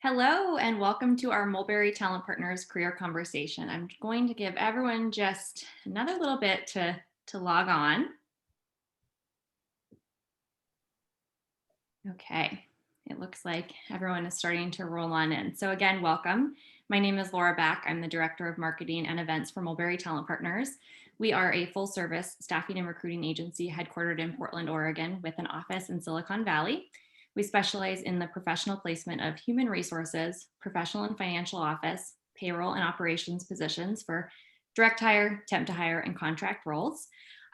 Hello and welcome to our Mulberry Talent Partners career conversation. I'm going to give everyone just another little bit to log on. Okay, it looks like everyone is starting to roll on in. So again, welcome. My name is Laura Back. I'm the Director of Marketing and Events for Mulberry Talent Partners. We are a full service staffing and recruiting agency headquartered in Portland, Oregon, with an office in Silicon Valley. We specialize in the professional placement of human resources, professional and financial office, payroll and operations positions for direct hire, temp to hire, and contract roles.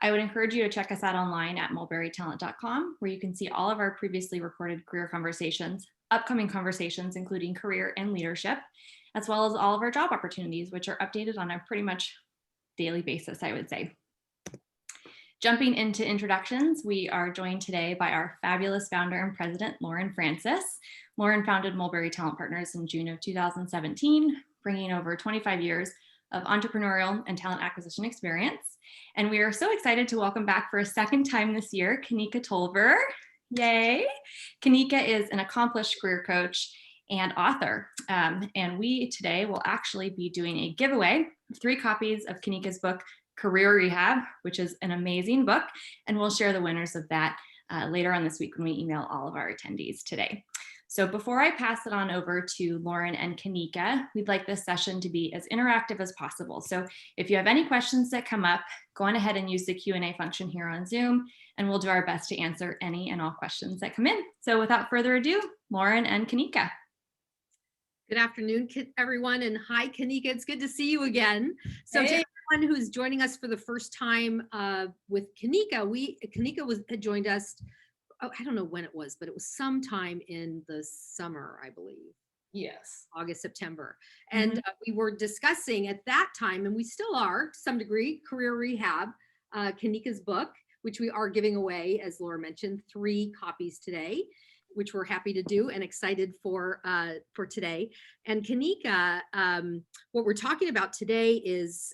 I would encourage you to check us out online at mulberrytalent.com, where you can see all of our previously recorded career conversations, upcoming conversations, including career and leadership, as well as all of our job opportunities, which are updated on a pretty much daily basis, I would say. Jumping into introductions, we are joined today by our fabulous founder and president, Lauren Francis. Lauren founded Mulberry Talent Partners in June of 2017, bringing over 25 years of entrepreneurial and talent acquisition experience. And we are so excited to welcome back for a second time this year, Kanika Tolver. Yay! Kanika is an accomplished career coach and author. And we today will actually be doing a giveaway of 3 copies of Kanika's book, Career Rehab, which is an amazing book. And we'll share the winners of that later on this week when we email all of our attendees today. So before I pass it on over to Lauren and Kanika, we'd like this session to be as interactive as possible. So if you have any questions that come up, go on ahead and use the Q&A function here on Zoom, and we'll do our best to answer any and all questions that come in. So without further ado, Lauren and Kanika. Good afternoon, everyone, and hi, Kanika. It's good to see you again. So to everyone who's joining us for the first time with Kanika, Kanika had joined us. I don't know when it was, but it was sometime in the summer, I believe. Yes. August, September. And we were discussing at that time, and we still are to some degree, Career Rehab, Kanika's book, which we are giving away, as Laura mentioned, 3 copies today, which we're happy to do and excited for today. And Kanika, what we're talking about today is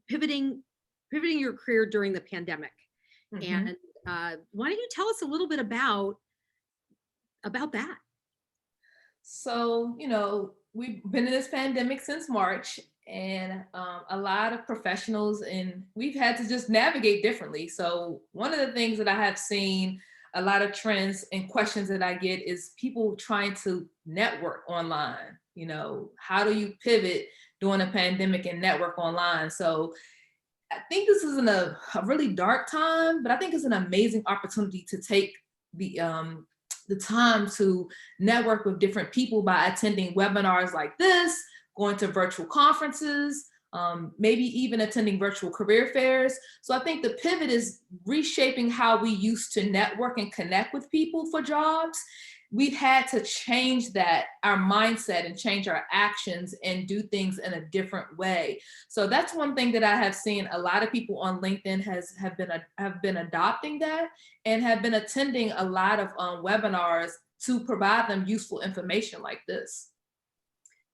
pivoting your career during the pandemic. And why don't you tell us a little bit about that? So, we've been in this pandemic since March, and a lot of professionals, and we've had to just navigate differently. So one of the things that I have seen, a lot of trends and questions that I get is people trying to network online. How do you pivot during a pandemic and network online? So I think this is in a really dark time, but I think it's an amazing opportunity to take the time to network with different people by attending webinars like this, going to virtual conferences, maybe even attending virtual career fairs. So I think the pivot is reshaping how we used to network and connect with people for jobs. We've had to change our mindset and change our actions and do things in a different way. So that's one thing that I have seen a lot of people on LinkedIn have been adopting that and have been attending a lot of webinars to provide them useful information like this.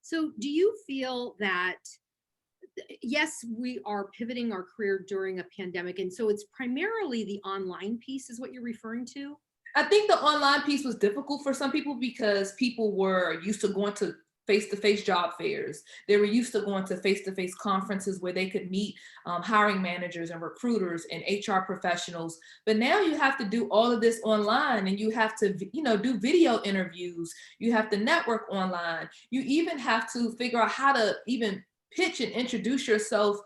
So do you feel that, yes, we are pivoting our career during a pandemic, and so it's primarily the online piece is what you're referring to? I think the online piece was difficult for some people because people were used to going to face-to-face job fairs. They were used to going to face-to-face conferences where they could meet hiring managers and recruiters and HR professionals. But now you have to do all of this online, and you have to, do video interviews. You have to network online. You even have to figure out how to even pitch and introduce yourself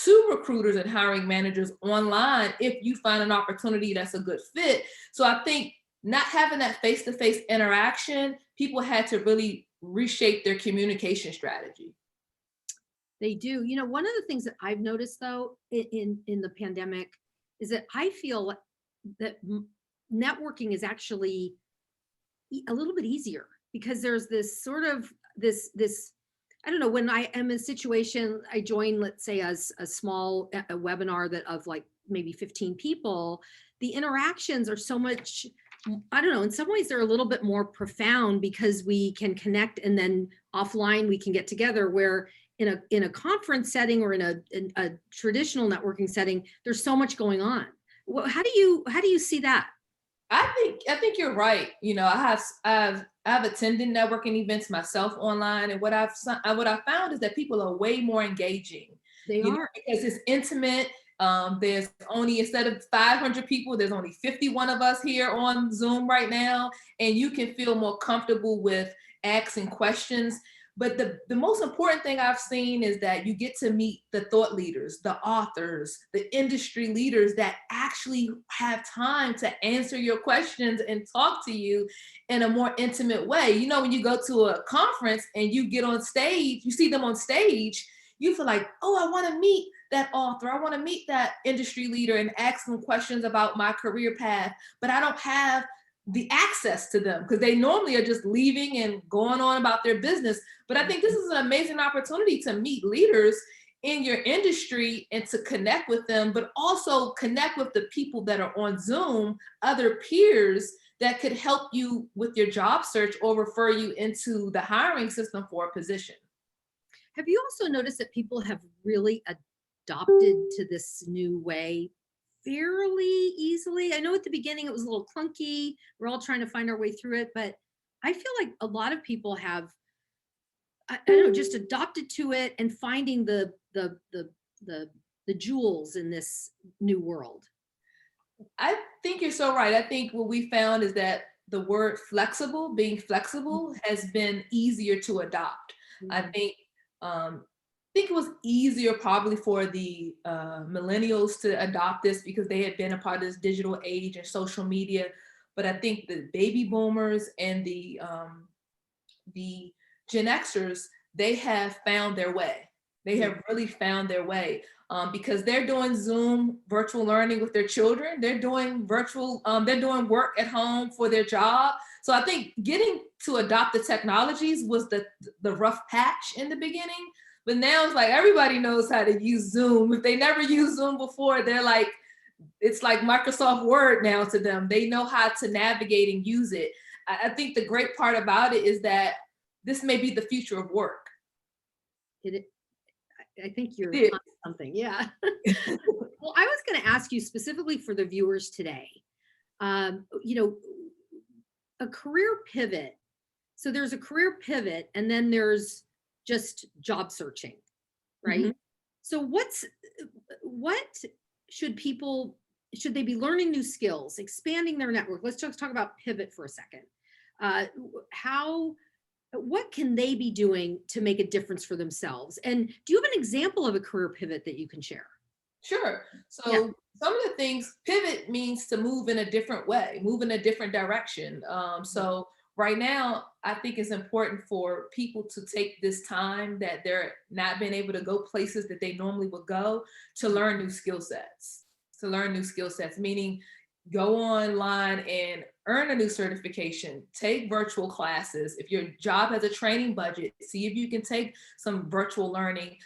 to recruiters and hiring managers online if you find an opportunity that's a good fit. So I think not having that face-to-face interaction, people had to really reshape their communication strategy. They do. One of the things that I've noticed though in the pandemic is that I feel that networking is actually a little bit easier because there's this sort of this I don't know, when I am in a situation, I join, let's say, as a small webinar that of like maybe 15 people, the interactions are so much, I don't know, in some ways they're a little bit more profound because we can connect and then offline we can get together, where in a conference setting or in a traditional networking setting, there's so much going on. How do you see that? I think you're right. You know, I've attended networking events myself online, and what I've found is that people are way more engaging. They You know, are. because it's intimate. There's only, instead of 500 people, there's only 51 of us here on Zoom right now, and you can feel more comfortable with asking questions. But the most important thing I've seen is that you get to meet the thought leaders, the authors, the industry leaders that actually have time to answer your questions and talk to you in a more intimate way. You know, when you go to a conference and you get on stage, you see them on stage, you feel like, oh, I want to meet that author. I want to meet that industry leader and ask them questions about my career path, but I don't have the access to them because they normally are just leaving and going on about their business. But I think this is an amazing opportunity to meet leaders in your industry and to connect with them, but also connect with the people that are on Zoom, other peers that could help you with your job search or refer you into the hiring system for a position. Have you also noticed that people have really adopted to this new way fairly easily? I know at the beginning it was a little clunky. We're all trying to find our way through it, but I feel like a lot of people have, I don't know, just adopted to it and finding the jewels in this new world. I think you're so right. I think what we found is that the word flexible, being flexible, has been easier to adopt. I Mhm. think it was easier probably for the millennials to adopt this because they had been a part of this digital age and social media. But I think the baby boomers and the Gen Xers, they have found their way. They have really found their way because they're doing Zoom virtual learning with their children. They're doing they're doing work at home for their job. So I think getting to adopt the technologies was the rough patch in the beginning. But now it's like everybody knows how to use Zoom. If they never used Zoom before, they're like, it's like Microsoft Word now to them. They know how to navigate and use it. I think the great part about it is that this may be the future of work. It, I think you're It on something. Yeah. Well, I was going to ask you specifically for the viewers today. You know, a career pivot. So there's a career pivot, and then there's just job searching, right? Mhm. So what should they be learning new skills, expanding their network? Let's just talk about pivot for a second. How what can they be doing to make a difference for themselves? And do you have an example of a career pivot that you can share? Sure. Yeah. So some of the things, pivot means to move in a different way, move in a different direction. So right now, I think it's important for people to take this time that they're not being able to go places that they normally would go to learn new skill sets. To learn new skill sets, meaning go online and earn a new certification, take virtual classes. If your job has a training budget, see if you can take some virtual learning.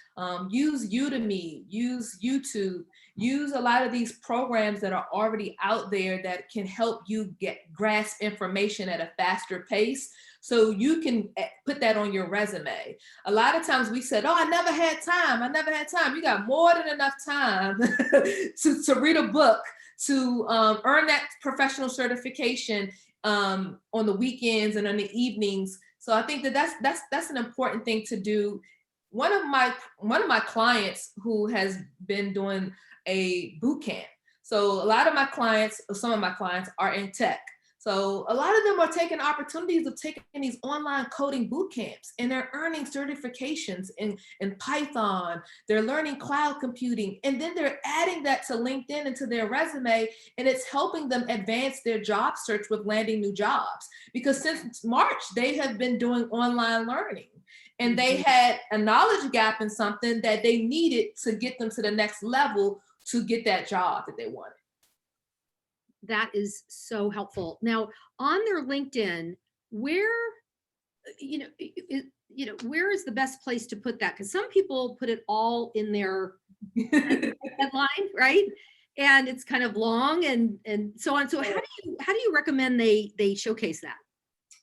Use Udemy, use YouTube, use a lot of these programs that are already out there that can help you grasp information at a faster pace so you can put that on your resume. A lot of times we said, oh, I never had time. I never had time. You got more than enough time to read a book, to earn that professional certification on the weekends and on the evenings. So I think that that's an important thing to do. One of my clients who has been doing a boot camp. So a lot of my clients, some of my clients are in tech. So a lot of them are taking opportunities of taking these online coding boot camps, and they're earning certifications in Python. They're learning cloud computing, and then they're adding that to LinkedIn and to their resume, and it's helping them advance their job search with landing new jobs. Because since March, they have been doing online learning, and they had a knowledge gap in something that they needed to get them to the next level to get that job that they wanted. That is so helpful. Now, on their LinkedIn, where where is the best place to put that? Because some people put it all in their headline, right? And it's kind of long and so on. So how do you recommend they showcase that?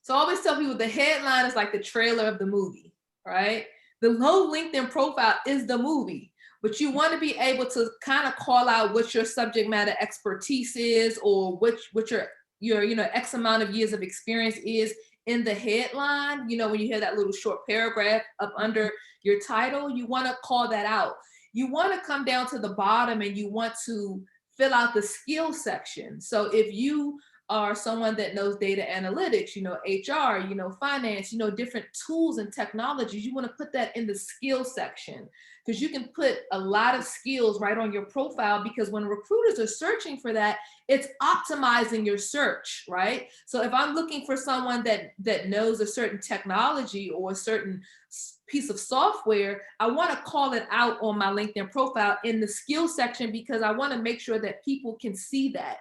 So I always tell people the headline is like the trailer of the movie, right? The whole LinkedIn profile is the movie, but you want to be able to kind of call out what your subject matter expertise is, or what your your, X amount of years of experience is in the headline, when you hear that little short paragraph up under your title, you want to call that out. You want to come down to the bottom and you want to fill out the skill section. So if you are someone that knows data analytics, HR, finance, different tools and technologies, you want to put that in the skill section, because you can put a lot of skills right on your profile, because when recruiters are searching for that, it's optimizing your search, right? So if I'm looking for someone that knows a certain technology or a certain piece of software, I want to call it out on my LinkedIn profile in the skill section, because I want to make sure that people can see that.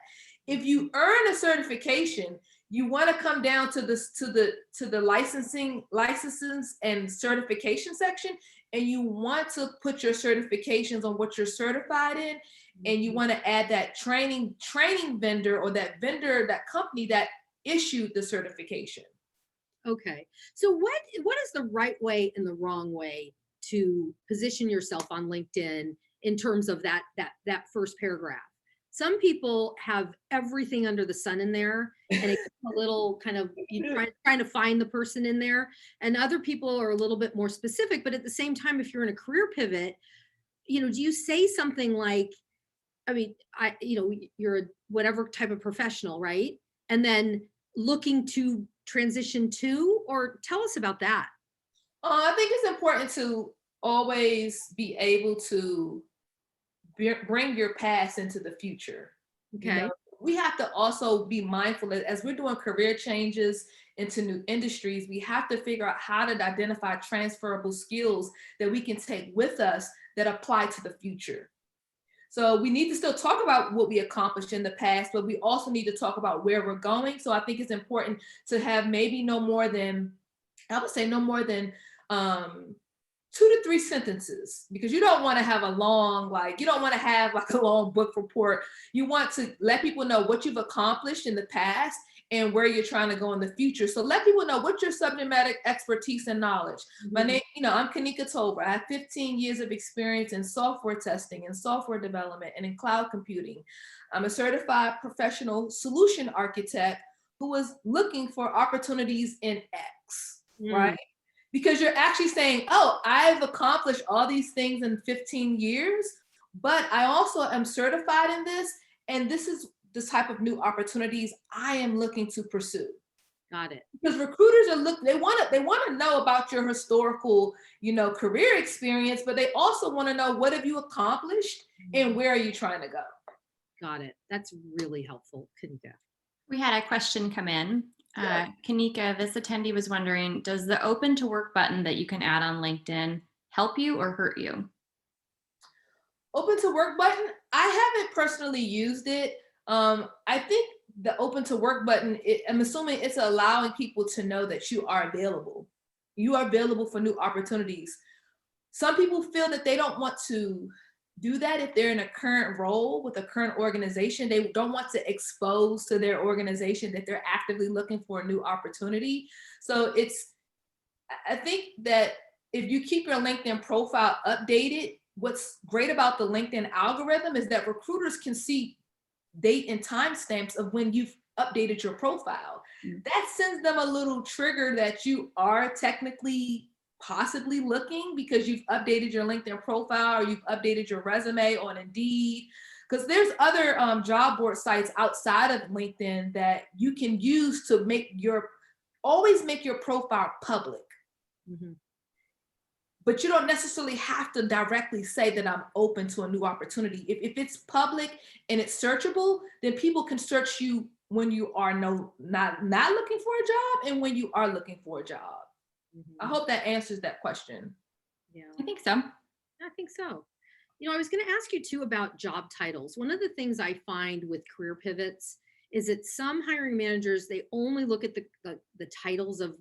If you earn a certification, you want to come down to the licenses and certification section, and you want to put your certifications on what you're certified in, and you want to add that training vendor, or that company that issued the certification. Okay. So what is the right way and the wrong way to position yourself on LinkedIn in terms of that first paragraph? Some people have everything under the sun in there, and it's a little kind of trying to find the person in there. And other people are a little bit more specific, but at the same time, if you're in a career pivot, do you say something like, I mean, you're a whatever type of professional, right? And then looking to transition to, or tell us about that. I think it's important to always be able to bring your past into the future. Okay. We have to also be mindful that as we're doing career changes into new industries, we have to figure out how to identify transferable skills that we can take with us that apply to the future. So we need to still talk about what we accomplished in the past, but we also need to talk about where we're going. So I think it's important to have maybe no more than 2 to 3 sentences, because you don't want to have a long book report. You want to let people know what you've accomplished in the past and where you're trying to go in the future. So let people know what's your subject matter expertise and knowledge. My name, I'm Kanika Tolver. I have 15 years of experience in software testing and software development and in cloud computing. I'm a certified professional solution architect who is looking for opportunities in X, right? Because you're actually saying, oh, I've accomplished all these things in 15 years, but I also am certified in this, and this is the type of new opportunities I am looking to pursue. Got it. Because recruiters they want to know about your historical, career experience, but they also want to know, what have you accomplished and where are you trying to go? Got it. That's really helpful, Kanika. We had a question come in. Kanika, this attendee was wondering, does the open to work button that you can add on LinkedIn help you or hurt you? Open to work button, I haven't personally used it. I think the open to work button, I'm assuming it's allowing people to know that you are available. You are available for new opportunities. Some people feel that they don't want to do that if they're in a current role with a current organization. They don't want to expose to their organization that they're actively looking for a new opportunity. So I think that if you keep your LinkedIn profile updated, what's great about the LinkedIn algorithm is that recruiters can see date and timestamps of when you've updated your profile. That sends them a little trigger that you are technically possibly looking, because you've updated your LinkedIn profile, or you've updated your resume on Indeed, because there's other job board sites outside of LinkedIn that you can use to always make your profile public. But you don't necessarily have to directly say that I'm open to a new opportunity. If it's public and it's searchable, then people can search you when you are not looking for a job and when you are looking for a job. I hope that answers that question. Yeah, I think so. I think so. I was going to ask you too about job titles. One of the things I find with career pivots is that some hiring managers, they only look at the titles of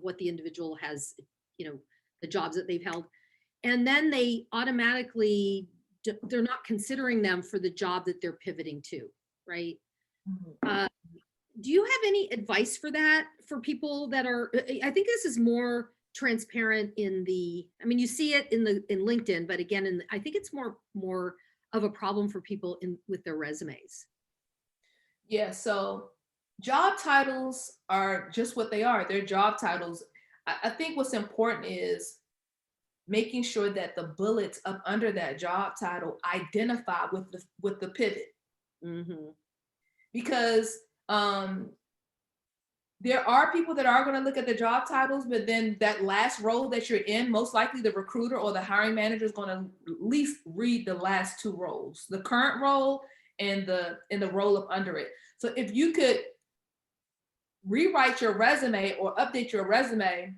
what the individual has, the jobs that they've held, and then they automatically, they're not considering them for the job that they're pivoting to, right? Do you have any advice for that, for people that are, I think this is more transparent you see it in LinkedIn, but again, I think it's more of a problem for people with their resumes. Yeah, so job titles are just what they are. They're job titles. I think what's important is making sure that the bullets up under that job title identify with the pivot, Hmm. because um, there are people that are going to look at the job titles, but then that last role that you're in, most likely the recruiter or the hiring manager is going to at least read the last two roles, the current role and the role up under it. So if you could rewrite your resume or update your resume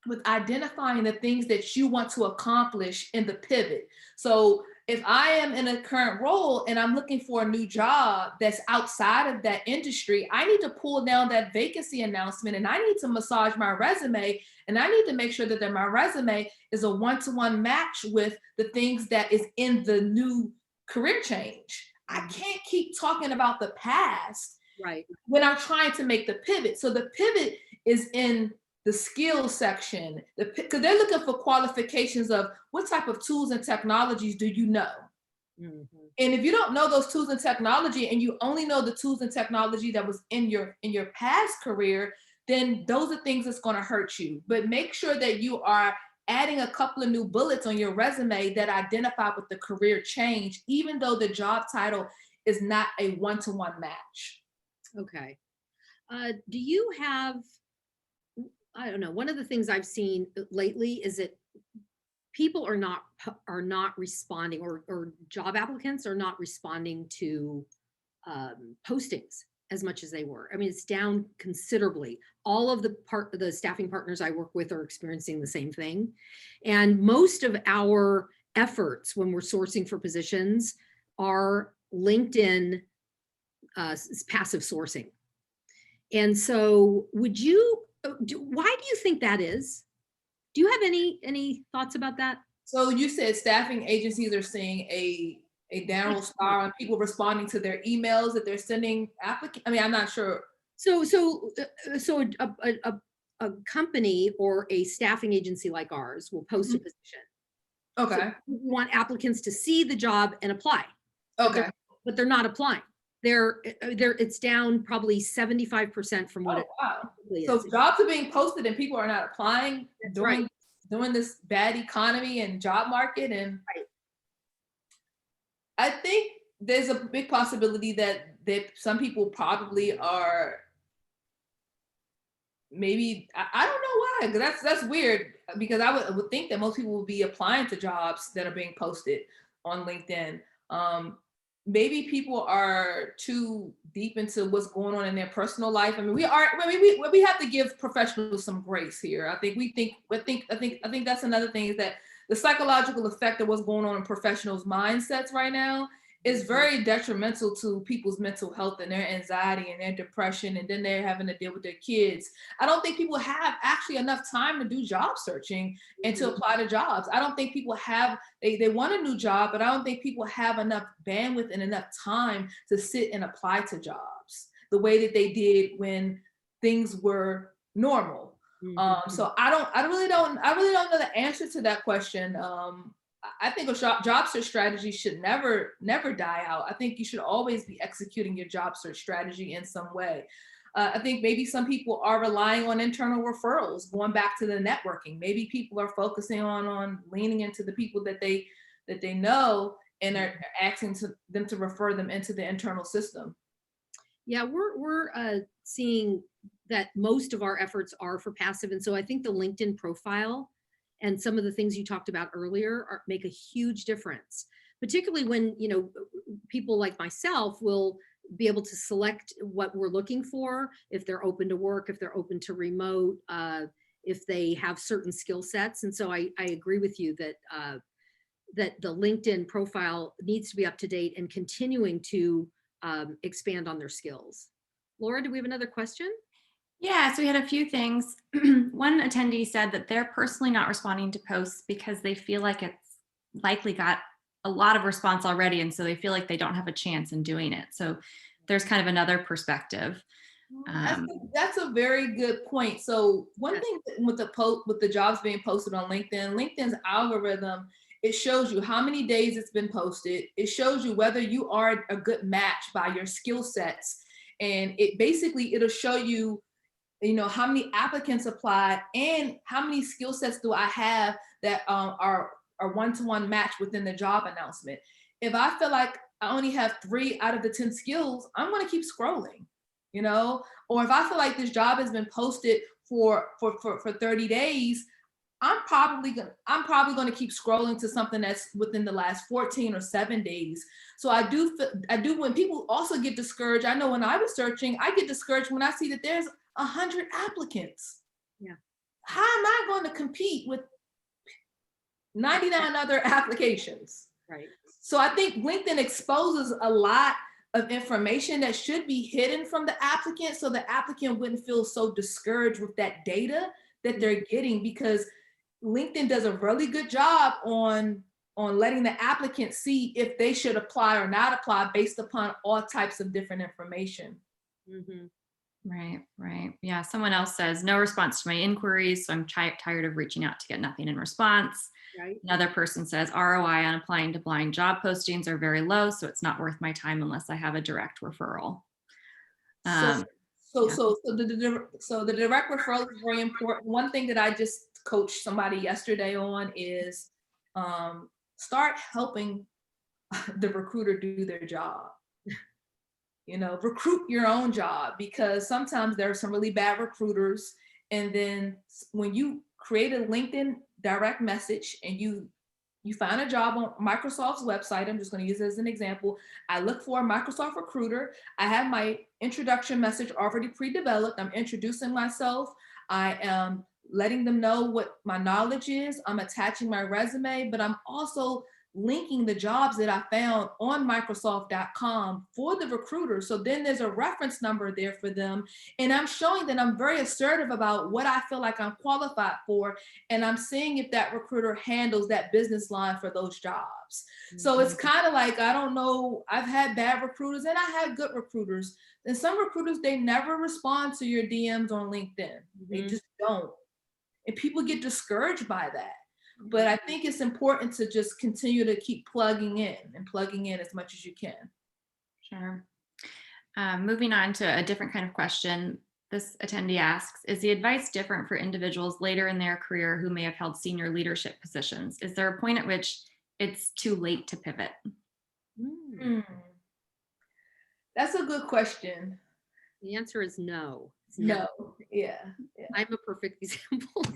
with identifying the things that you want to accomplish in the pivot. So if I am in a current role and I'm looking for a new job that's outside of that industry, I need to pull down that vacancy announcement and I need to massage my resume, and I need to make sure that my resume is a one-to-one match with the things that is in the new career change. I can't keep talking about the past Right. when I'm trying to make the pivot. So the pivot is in the skills section, because they're looking for qualifications of what type of tools and technologies do you know. Hmm. And if you don't know those tools and technology, and you only know the tools and technology that was in your past career, then those are things that's going to hurt you. But make sure that you are adding a couple of new bullets on your resume that identify with the career change, even though the job title is not a one-to-one match. Okay. Do you have, I don't know, one of the things I've seen lately is that people are not responding, or job applicants are not responding to postings as much as they were. I mean, it's down considerably. All of the staffing partners I work with are experiencing the same thing. And most of our efforts when we're sourcing for positions are LinkedIn passive sourcing. And so why do you think that is? Do you have any thoughts about that? So you said staffing agencies are seeing a downward spiral on people responding to their emails that they're sending applicants. I mean, I'm not sure. So a company or a staffing agency like ours will post a Mhm. position. So Okay. we want applicants to see the job and apply, Okay. but they're not applying. It's down probably 75% from what Oh, it wow. really So is. jobs are being posted and people are not applying That's right. during this bad economy and job market. And Right. I think there's a big possibility that some people probably are, maybe I don't know why, because that's weird, because I would think that most people would be applying to jobs that are being posted on LinkedIn. Um, Maybe people are too deep into what's going on in their personal life. I mean, we have to give professionals some grace here. I think that's another thing, is that the psychological effect of what's going on in professionals' mindsets right now is very detrimental to people's mental health and their anxiety and their depression, and then they're having to deal with their kids. I don't think people have actually enough time to do job searching and to apply to jobs. I don't think people have, they want a new job, but I don't think people have enough bandwidth and enough time to sit and apply to jobs the way that they did when things were normal. Mhm. So I really don't know the answer to that question. I think a job search strategy should never die out. I think you should always be executing your job search strategy in some way. I think maybe some people are relying on internal referrals, going back to the networking. Maybe people are focusing on leaning into the people that they know, and are asking them to refer them into the internal system. Yeah, we're seeing that most of our efforts are for passive, and so I think the LinkedIn profile and some of the things you talked about earlier make a huge difference, particularly when people like myself will be able to select what we're looking for, if they're open to work, if they're open to remote, if they have certain skill sets. And so I agree with you that that the LinkedIn profile needs to be up to date and continuing to expand on their skills. Laura, do we have another question? Yeah, so we had a few things. One attendee said that they're personally not responding to posts because they feel like it's likely got a lot of response already, and so they feel like they don't have a chance in doing it. So there's kind of another perspective. That's a very good point. So one thing with the jobs being posted on LinkedIn, LinkedIn's algorithm, it shows you how many days it's been posted. It shows you whether you are a good match by your skill sets. and it basically, it'll show you, how many applicants applied and how many skill sets do I have that are one-to-one match within the job announcement. If I feel like I only have 3 out of the 10 skills, I'm going to keep scrolling, or if I feel like this job has been posted for 30 days, I'm probably going to keep scrolling to something that's within the last 14 or 7 days. So I do when people also get discouraged. I know when I was searching, I get discouraged when I see that there's 100 applicants. Yeah. How am I going to compete with 99 other applications? Right. So I think LinkedIn exposes a lot of information that should be hidden from the applicant, so the applicant wouldn't feel so discouraged with that data that they're getting, because LinkedIn does a really good job on letting the applicant see if they should apply or not apply based upon all types of different information. Mm-hmm. Right. Yeah. Someone else says no response to my inquiries, so I'm tired of reaching out to get nothing in response. Right. Another person says ROI on applying to blind job postings are very low, so it's not worth my time unless I have a direct referral. So the direct referral is very important. One thing that I just coached somebody yesterday on is start helping the recruiter do their job. Recruit your own job, because sometimes there are some really bad recruiters. And then when you create a LinkedIn direct message and you find a job on Microsoft's website, I'm just going to use it as an example. I look for a Microsoft recruiter. I have my introduction message already pre-developed. I'm introducing myself. I am letting them know what my knowledge is. I'm attaching my resume, but I'm also linking the jobs that I found on Microsoft.com for the recruiter. So then there's a reference number there for them. And I'm showing that I'm very assertive about what I feel like I'm qualified for. And I'm seeing if that recruiter handles that business line for those jobs. Mm-hmm. So it's kind of like, I don't know, I've had bad recruiters and I had good recruiters. And some recruiters, they never respond to your DMs on LinkedIn. Mm-hmm. They just don't. And people get discouraged by that. But I think it's important to just continue to keep plugging in as much as you can. Sure. Moving on to a different kind of question. This attendee asks, is the advice different for individuals later in their career who may have held senior leadership positions? Is there a point at which it's too late to pivot? That's a good question. The answer is no. No. Yeah. I'm a perfect example.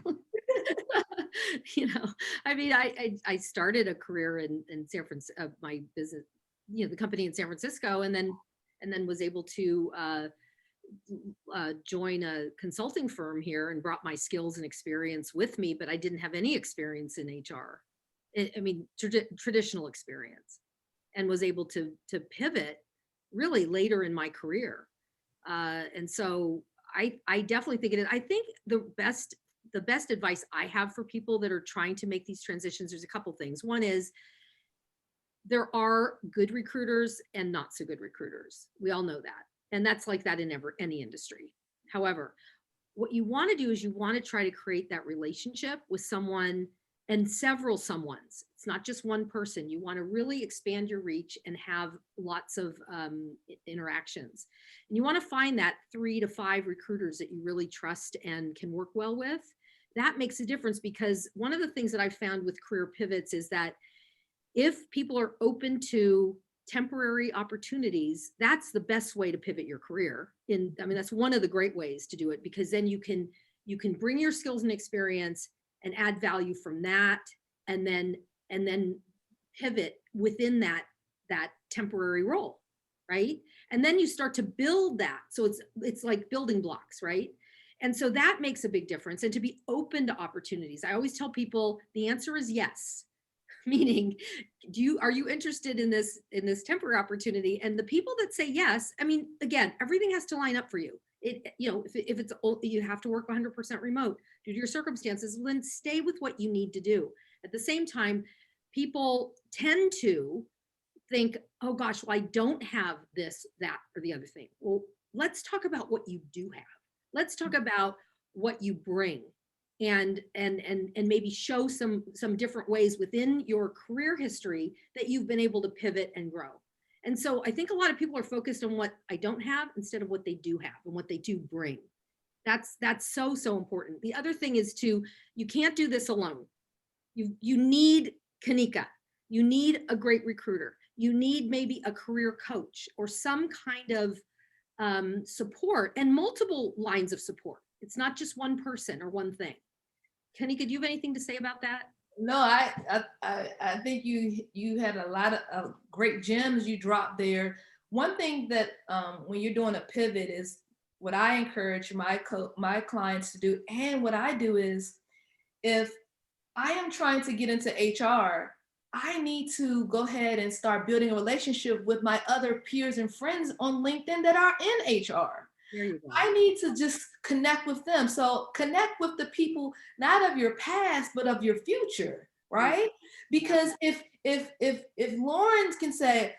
I started a career in San Francisco, my business, the company in San Francisco, and then was able to join a consulting firm here and brought my skills and experience with me, but I didn't have any experience in HR. Traditional experience, and was able to pivot really later in my career. And so I definitely think it is. I think the best advice I have for people that are trying to make these transitions, there's a couple things. One is there are good recruiters and not so good recruiters. We all know that. And that's like that in any industry. However, what you want to do is you want to try to create that relationship with someone and several someones. It's not just one person. You want to really expand your reach and have lots of interactions. And you want to find that 3 to 5 recruiters that you really trust and can work well with. That makes a difference, because one of the things that I found with career pivots is that if people are open to temporary opportunities, that's the best way to pivot your career. That's one of the great ways to do it, because then you can bring your skills and experience and add value from that, and then pivot within that temporary role, right? And then you start to build that. So it's like building blocks, right? And so that makes a big difference. And to be open to opportunities. I always tell people the answer is yes. Meaning, are you interested in this temporary opportunity? And the people that say yes, again, everything has to line up for you. If it's you have to work 100% remote due to your circumstances, then stay with what you need to do. At the same time, people tend to think, oh gosh, well, I don't have this, that, or the other thing. Well, let's talk about what you do have. Let's talk about what you bring, and maybe show some different ways within your career history that you've been able to pivot and grow. And so I think a lot of people are focused on what I don't have instead of what they do have and what they do bring. That's so important. The other thing is you can't do this alone. You need Kanika. You need a great recruiter. You need maybe a career coach or some kind of support and multiple lines of support. It's not just one person or one thing. Kanika, do you have anything to say about that? No, I think you had a lot of great gems you dropped there. One thing that when you're doing a pivot is what I encourage my clients to do, and what I do is, if I am trying to get into HR, I need to go ahead and start building a relationship with my other peers and friends on LinkedIn that are in HR. There you go. I need to just connect with them. So connect with the people, not of your past, but of your future, right? Because if Lauren can say,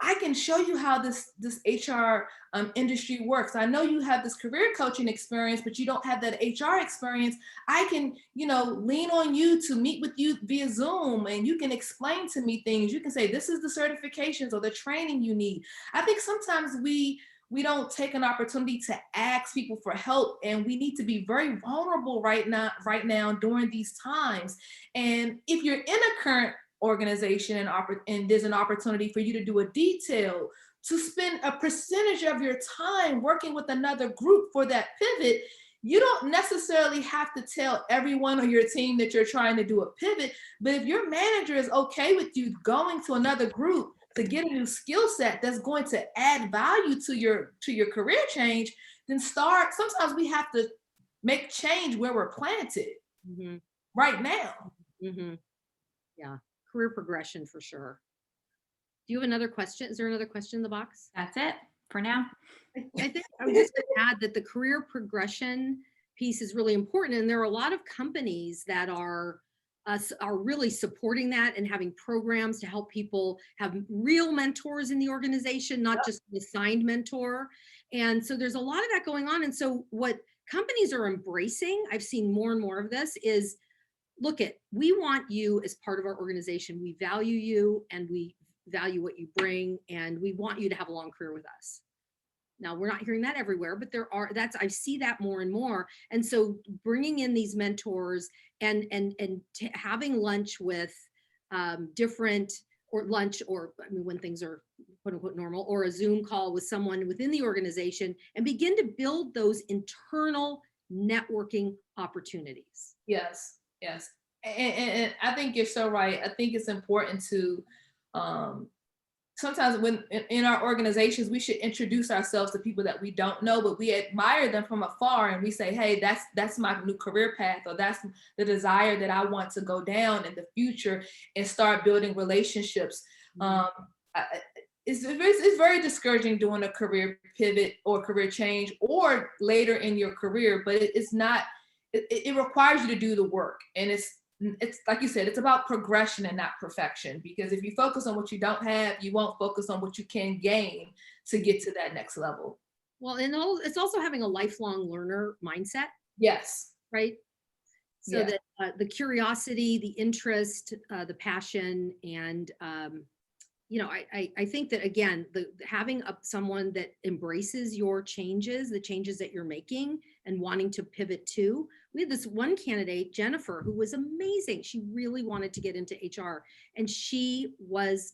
I can show you how this HR industry works. I know you have this career coaching experience, but you don't have that HR experience. I can, lean on you to meet with you via Zoom, and you can explain to me things. You can say, this is the certifications or the training you need. I think sometimes we don't take an opportunity to ask people for help, and we need to be very vulnerable right now during these times. And if you're in a current organization and there's an opportunity for you to do a detail, to spend a percentage of your time working with another group for that pivot, you don't necessarily have to tell everyone on your team that you're trying to do a pivot. But if your manager is okay with you going to another group to get a new skill set that's going to add value to your career change, then start. Sometimes we have to make change where we're planted right now. Yeah, career progression for sure. Do you have another question? Is there another question in the box? That's it for now. I think I was just going to add that the career progression piece is really important, and there are a lot of companies that are really supporting that and having programs to help people have real mentors in the organization, not just an assigned mentor. And so there's a lot of that going on. And so what companies are embracing, I've seen more and more of this, is we want you as part of our organization. We value you and we value what you bring, and we want you to have a long career with us. Now, we're not hearing that everywhere, but I see that more and more. And so bringing in these mentors and having lunch with different, or lunch, or when things are quote unquote normal, or a Zoom call with someone within the organization, and begin to build those internal networking opportunities. Yes. And I think you're so right. I think it's important to, sometimes when in our organizations, we should introduce ourselves to people that we don't know, but we admire them from afar, and we say, hey, that's my new career path, or that's the desire that I want to go down in the future, and start building relationships. It's very discouraging doing a career pivot or career change or later in your career, but it's not, it requires you to do the work. And it's like you said, it's about progression and not perfection, because if you focus on what you don't have, you won't focus on what you can gain to get to that next level. Well, and it's also having a lifelong learner mindset. Yes. Right. So that the curiosity, the interest, the passion, and I think that, again, having someone that embraces your changes, the changes that you're making and wanting to pivot to. We had this one candidate, Jennifer, who was amazing. She really wanted to get into HR, and she was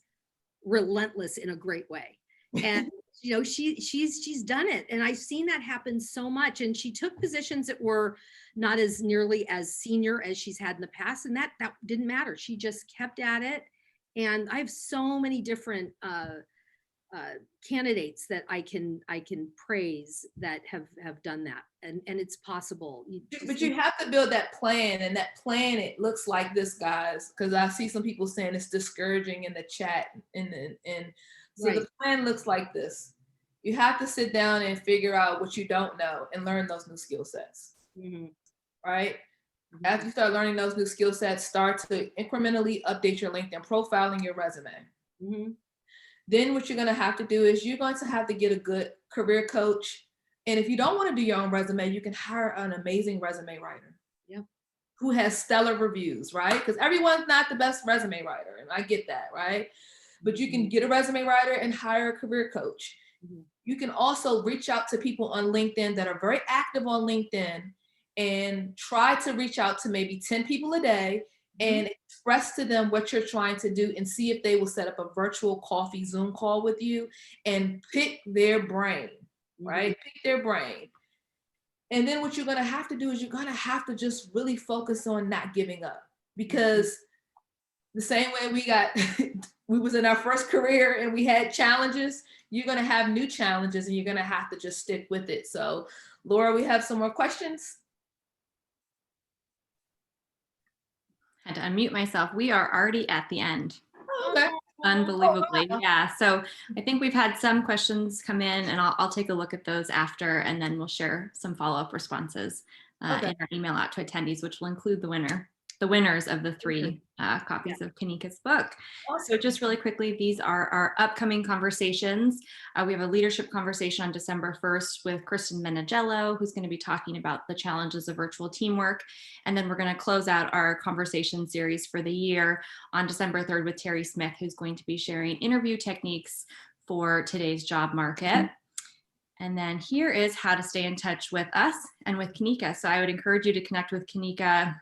relentless in a great way. And she's done it, and I've seen that happen so much. And she took positions that were not as nearly as senior as she's had in the past, and that didn't matter. She just kept at it. And I have so many different candidates that I can praise that have done that, and it's possible. But you have to build that plan, and that plan, it looks like this, guys, because I see some people saying it's discouraging in the chat, and so the plan looks like this. You have to sit down and figure out what you don't know and learn those new skill sets, right? After you start learning those new skill sets, start to incrementally update your LinkedIn profile and your resume. Then what you're going to have to do is you're going to have to get a good career coach. And if you don't want to do your own resume, you can hire an amazing resume writer who has stellar reviews, right? Because everyone's not the best resume writer, and I get that, right? but you can get a resume writer and hire a career coach. Mhm. You can also reach out to people on LinkedIn that are very active on LinkedIn and try to reach out to maybe 10 people a day and express to them what you're trying to do and see if they will set up a virtual coffee Zoom call with you and pick their brain, right? Pick their brain. And then what you're going to have to do is you're going to have to just really focus on not giving up, because the same way we was in our first career and we had challenges, you're going to have new challenges and you're going to have to just stick with it. So Laura, we have some more questions. Had to unmute myself. We are already at the end. Oh, okay. Unbelievably. Oh, wow. Yeah. So I think we've had some questions come in, and I'll take a look at those after, and then we'll share some follow-up responses in our email out to attendees, which will include the winners of the 3 copies of Kanika's book. So just really quickly, these are our upcoming conversations. We have a leadership conversation on December 1st with Kristen Meneghello, who's going to be talking about the challenges of virtual teamwork. And then we're going to close out our conversation series for the year on December 3rd with Terry Smith, who's going to be sharing interview techniques for today's job market. And then here is how to stay in touch with us and with Kanika. So I would encourage you to connect with Kanika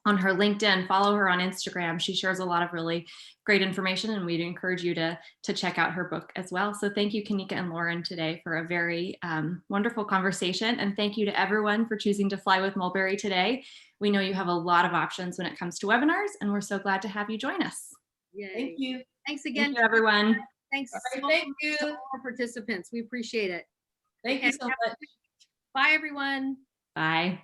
on her LinkedIn, follow her on Instagram. She shares a lot of really great information, and we'd encourage you to check out her book as well. So thank you, Kanika and Lauren, today for a very wonderful conversation. And thank you to everyone for choosing to fly with Mulberry today. We know you have a lot of options when it comes to webinars, and we're so glad to have you join us. Yay. Thank you. Thanks again. Thank you, everyone. Thanks All right, so thank much you. to all our participants. We appreciate it. Thank you so much. Bye, everyone. Bye.